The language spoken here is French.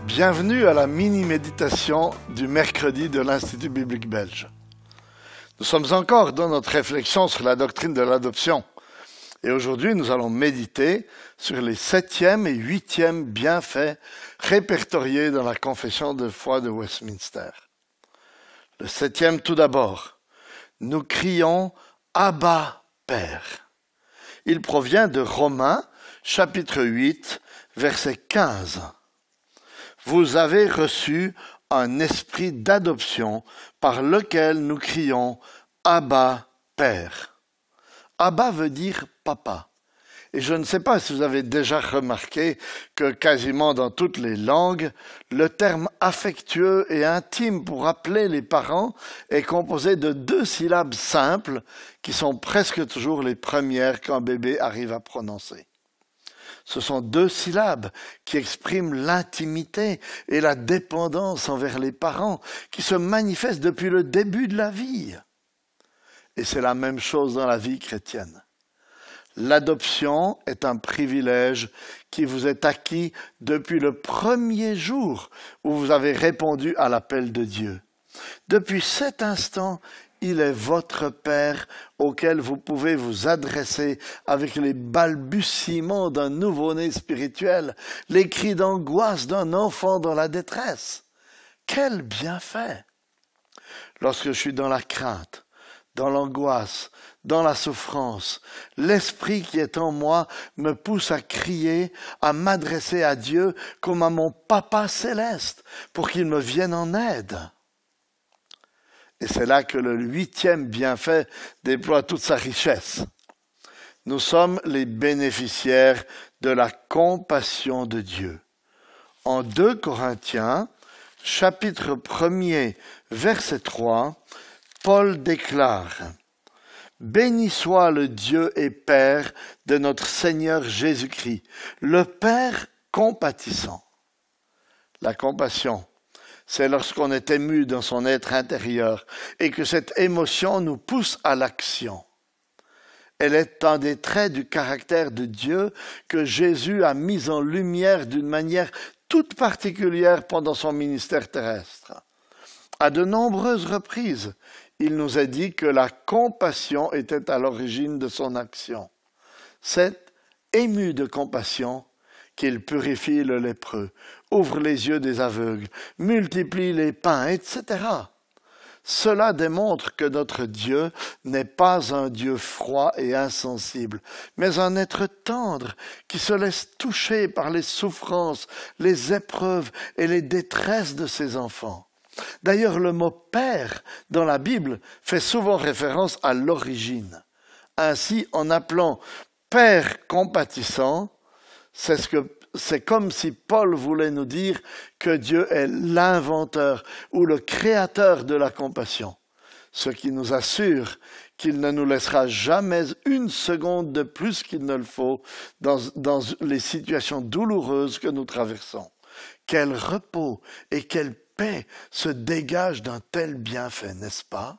Bienvenue à la mini-méditation du mercredi de l'Institut biblique belge. Nous sommes encore dans notre réflexion sur la doctrine de l'adoption. Et aujourd'hui, nous allons méditer sur les 7e et 8e bienfaits répertoriés dans la confession de foi de Westminster. Le 7e tout d'abord, nous crions « Abba, Père ». Il provient de Romains, chapitre 8, verset 15. Vous avez reçu un esprit d'adoption par lequel nous crions « Abba, Père ». Abba veut dire papa. Et je ne sais pas si vous avez déjà remarqué que quasiment dans toutes les langues, le terme affectueux et intime pour appeler les parents est composé de 2 syllabes simples qui sont presque toujours les premières qu'un bébé arrive à prononcer. Ce sont 2 syllabes qui expriment l'intimité et la dépendance envers les parents qui se manifestent depuis le début de la vie. Et c'est la même chose dans la vie chrétienne. L'adoption est un privilège qui vous est acquis depuis le premier jour où vous avez répondu à l'appel de Dieu. Depuis cet instant, il est votre Père auquel vous pouvez vous adresser avec les balbutiements d'un nouveau-né spirituel, les cris d'angoisse d'un enfant dans la détresse. Quel bienfait! Lorsque je suis dans la crainte, dans l'angoisse, dans la souffrance, l'esprit qui est en moi me pousse à crier, à m'adresser à Dieu comme à mon Papa céleste pour qu'il me vienne en aide. Et c'est là que le 8e bienfait déploie toute sa richesse. Nous sommes les bénéficiaires de la compassion de Dieu. En 2 Corinthiens, chapitre 1er, verset 3, Paul déclare « Béni soit le Dieu et Père de notre Seigneur Jésus-Christ, le Père compatissant. » La compassion, c'est lorsqu'on est ému dans son être intérieur et que cette émotion nous pousse à l'action. Elle est un des traits du caractère de Dieu que Jésus a mis en lumière d'une manière toute particulière pendant son ministère terrestre. À de nombreuses reprises, il nous a dit que la compassion était à l'origine de son action. C'est ému de compassion qu'il purifie le lépreux, ouvre les yeux des aveugles, multiplie les pains, etc. Cela démontre que notre Dieu n'est pas un Dieu froid et insensible, mais un être tendre qui se laisse toucher par les souffrances, les épreuves et les détresses de ses enfants. D'ailleurs, le mot « père » dans la Bible fait souvent référence à l'origine. Ainsi, en appelant « Père compatissant », c'est comme si Paul voulait nous dire que Dieu est l'inventeur ou le créateur de la compassion, ce qui nous assure qu'il ne nous laissera jamais une seconde de plus qu'il ne le faut dans les situations douloureuses que nous traversons. Quel repos et quelle paix se dégage d'un tel bienfait, n'est-ce pas?